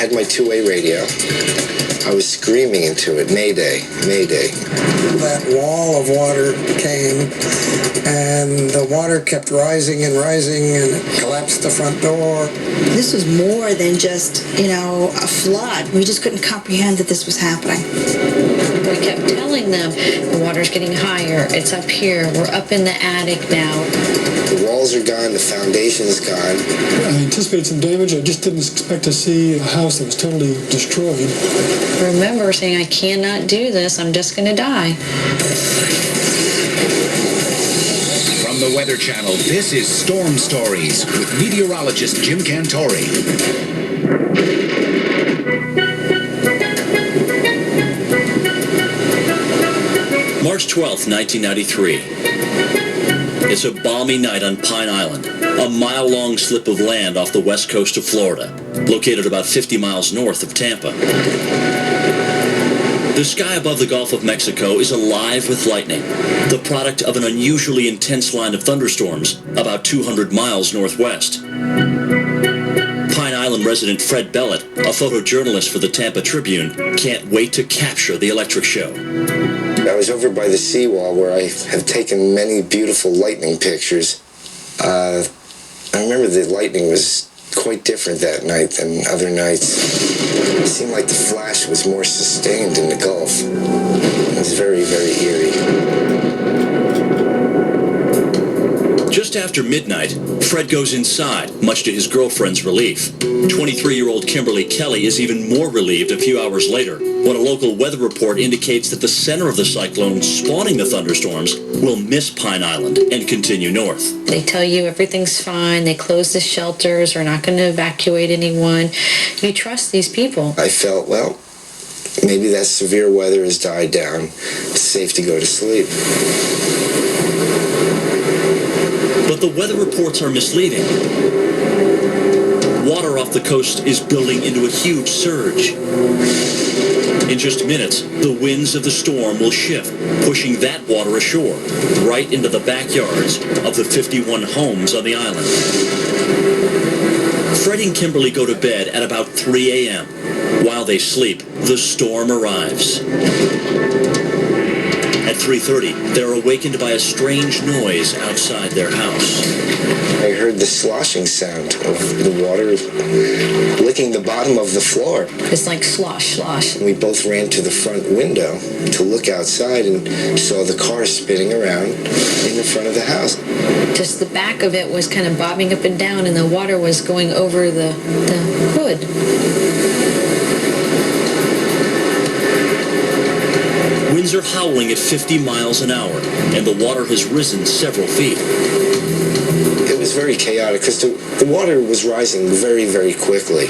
had my two-way radio. I was screaming into it, Mayday, Mayday. That wall of water came, and the water kept rising and rising, and it collapsed the front door. This was more than just, a flood. We just couldn't comprehend that this was happening. We kept telling them, the water's getting higher, it's up here, we're up in the attic now. The walls are gone, the foundation's gone. I anticipated some damage. I just didn't expect to see a house that was totally destroyed. I remember saying, I cannot do this, I'm just going to die. From the Weather Channel, this is Storm Stories with meteorologist Jim Cantori. March 12th, 1993. It's a balmy night on Pine Island, a mile-long slip of land off the west coast of Florida, located about 50 miles north of Tampa. The sky above the Gulf of Mexico is alive with lightning, the product of an unusually intense line of thunderstorms about 200 miles northwest. Pine Island resident Fred Bellett, a photojournalist for the Tampa Tribune, can't wait to capture the electric show. I was over by the seawall where I have taken many beautiful lightning pictures. I remember the lightning was quite different that night than other nights. It seemed like the flash was more sustained in the Gulf. It was very, very eerie. Just after midnight, Fred goes inside, much to his girlfriend's relief. 23-year-old Kimberly Kelly is even more relieved a few hours later when a local weather report indicates that the center of the cyclone spawning the thunderstorms will miss Pine Island and continue north. They tell you everything's fine, they close the shelters, are not going to evacuate anyone. You trust these people. I felt, well, maybe that severe weather has died down. It's safe to go to sleep. But the weather reports are misleading. Water off the coast is building into a huge surge. In just minutes, the winds of the storm will shift, pushing that water ashore, right into the backyards of the 51 homes on the island. Fred and Kimberly go to bed at about 3 a.m. While they sleep, the storm arrives. At 3:30, they're awakened by a strange noise outside their house. I heard the sloshing sound of the water licking the bottom of the floor. It's like slosh, slosh. We both ran to the front window to look outside and saw the car spinning around in the front of the house. Just the back of it was kind of bobbing up and down, and the water was going over the hood. Winds are howling at 50 miles an hour, and the water has risen several feet. It was very chaotic because the water was rising very, very quickly.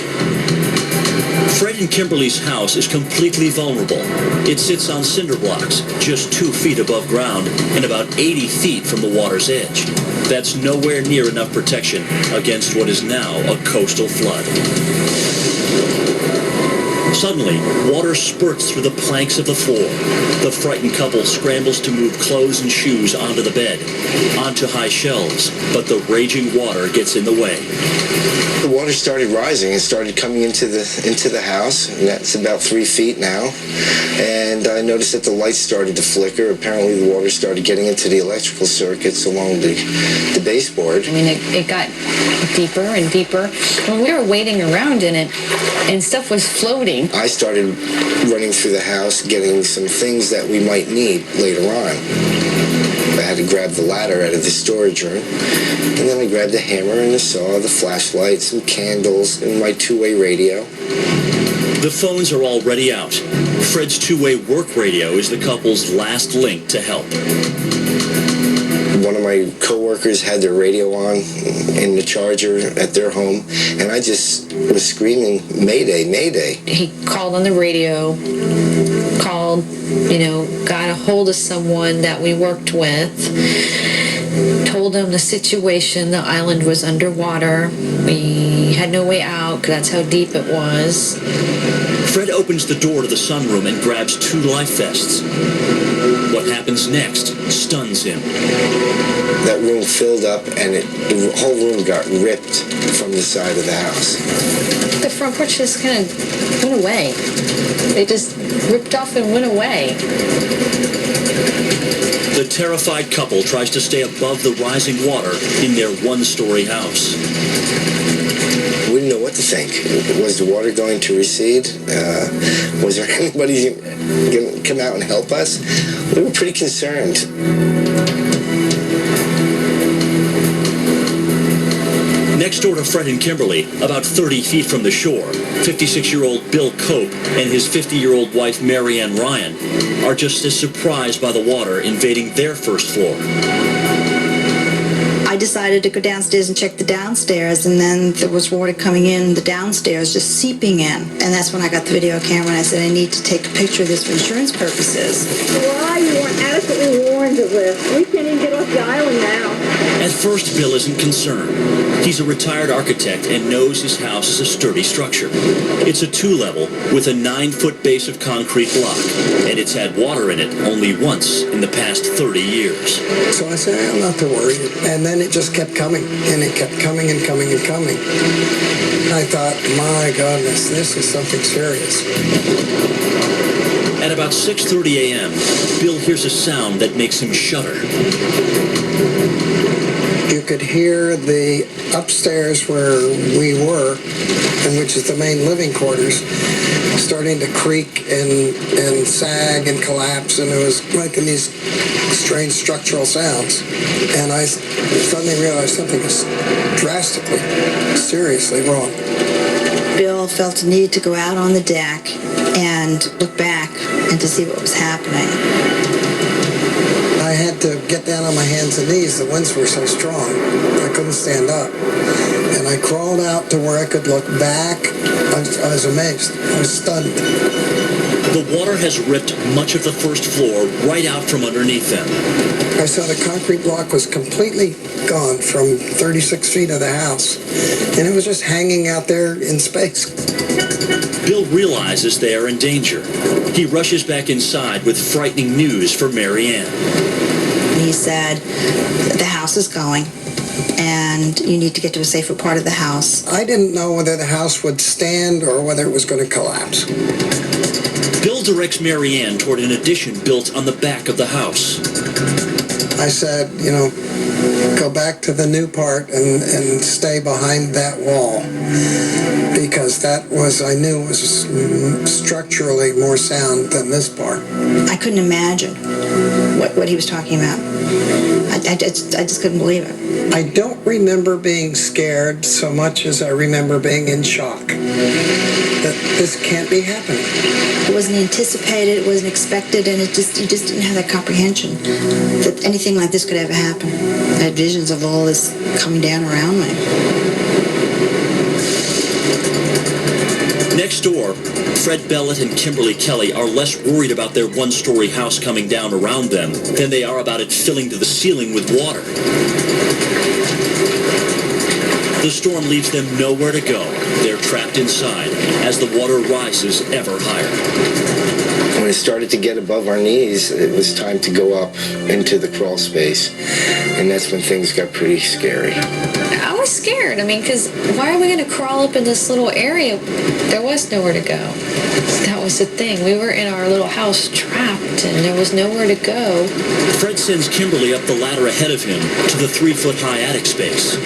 Fred and Kimberly's house is completely vulnerable. It sits on cinder blocks, just 2 feet above ground and about 80 feet from the water's edge. That's nowhere near enough protection against what is now a coastal flood. Suddenly, water spurts through the planks of the floor. The frightened couple scrambles to move clothes and shoes onto the bed, onto high shelves, but the raging water gets in the way. The water started rising and started coming into the house, and that's about 3 feet now. And I noticed that the lights started to flicker. Apparently the water started getting into the electrical circuits along the baseboard. I mean, it got deeper and deeper. When we were wading around in it, and stuff was floating. I started running through the house, getting some things that we might need later on. I had to grab the ladder out of the storage room, and then I grabbed a hammer and a saw, the flashlight, some candles, and my two-way radio. The phones are already out. Fred's two-way work radio is the couple's last link to help. One of my coworkers had their radio on in the charger at their home, and I just was screaming, Mayday, Mayday. He called on the radio, got a hold of someone that we worked with, told them the situation. The island was underwater. We had no way out because that's how deep it was. Fred opens the door to the sunroom and grabs 2 life vests. What happens next stuns him. That room filled up, and the whole room got ripped from the side of the house. The front porch just kind of went away. They just ripped off and went away. The terrified couple tries to stay above the rising water in their 1-story house. We didn't know what to think. Was the water going to recede? Was there anybody going to come out and help us? We were pretty concerned. Next door to Fred and Kimberly, about 30 feet from the shore, 56-year-old Bill Cope and his 50-year-old wife Mary Ann Ryan are just as surprised by the water invading their first floor. I decided to go downstairs and check the downstairs, and then there was water coming in the downstairs, just seeping in. And that's when I got the video camera and I said, I need to take a picture of this for insurance purposes. Why? You weren't adequately warned of this. We can't even get off the island now. At first, Bill isn't concerned. He's a retired architect and knows his house is a sturdy structure. It's a 2-level with a 9-foot base of concrete block, and it's had water in it only once in the past 30 years. So I said, I'm not too worried. And then it just kept coming, and it kept coming and coming and coming. I thought, my goodness, this is something serious. At about 6:30 a.m., Bill hears a sound that makes him shudder. You could hear the upstairs where we were, and which is the main living quarters, starting to creak and sag and collapse, and it was making these strange structural sounds. And I suddenly realized something was drastically, seriously wrong. Bill felt a need to go out on the deck and look back and to see what was happening. I had to get down on my hands and knees. The winds were so strong, I couldn't stand up. And I crawled out to where I could look back. I was amazed. I was stunned. The water has ripped much of the first floor right out from underneath them. I saw the concrete block was completely gone from 36 feet of the house. And it was just hanging out there in space. Bill realizes they are in danger. He rushes back inside with frightening news for Mary Ann. He said, the house is going, and you need to get to a safer part of the house. I didn't know whether the house would stand or whether it was going to collapse. Bill directs Mary Ann toward an addition built on the back of the house. I said, go back to the new part and stay behind that wall, because that was, I knew, was structurally more sound than this part. I couldn't imagine what he was talking about. I just couldn't believe it. I don't remember being scared so much as I remember being in shock that this can't be happening. It wasn't anticipated, it wasn't expected, and you just didn't have that comprehension that anything like this could ever happen. I had visions of all this coming down around me. Next door, Fred Bellett and Kimberly Kelly are less worried about their 1-story house coming down around them than they are about it filling to the ceiling with water. The storm leaves them nowhere to go. They're trapped inside as the water rises ever higher. When it started to get above our knees, it was time to go up into the crawl space. And that's when things got pretty scary. I was scared. Because why are we going to crawl up in this little area? There was nowhere to go. That was the thing. We were in our little house trapped, and there was nowhere to go. Fred sends Kimberly up the ladder ahead of him to the 3-foot-high attic space.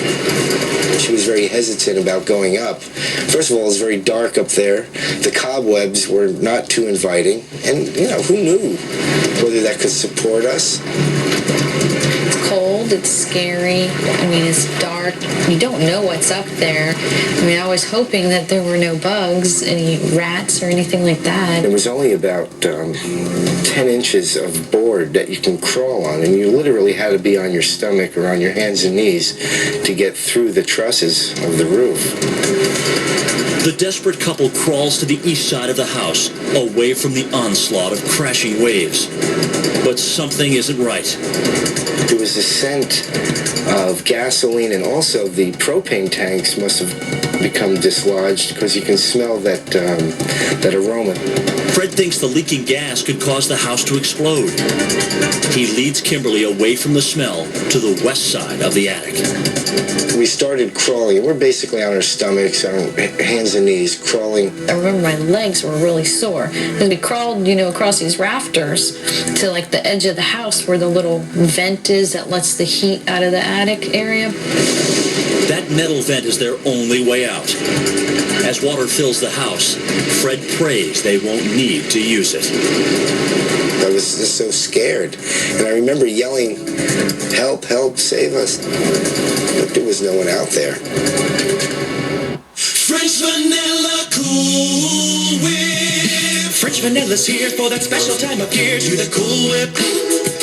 She was very hesitant about going up. First of all, it was very dark up there. The cobwebs were not too inviting. And, who knew whether that could support us? It's cold, it's scary, it's dark. You don't know what's up there. I was hoping that there were no bugs, any rats or anything like that. There was only about 10 inches of board that you can crawl on, and you literally had to be on your stomach or on your hands and knees to get through the trusses of the roof. The desperate couple crawls to the east side of the house, away from the onslaught of crashing waves. But something isn't right. There was a sense scent of gasoline, and also the propane tanks must have become dislodged because you can smell that aroma. Fred thinks the leaking gas could cause the house to explode. He leads Kimberly away from the smell to the west side of the attic. We started crawling. We're basically on our stomachs, on hands and knees, crawling. I remember my legs were really sore. Because we crawled, across these rafters to like the edge of the house where the little vent is that lets the heat out of the attic area. That metal vent is their only way out. As water fills the house, Fred prays they won't need to use it. I was just so scared. And I remember yelling, "Help, help, save us." But there was no one out there. French Vanilla Cool Whip. French Vanilla's here for that special time of year. Do the Cool Whip.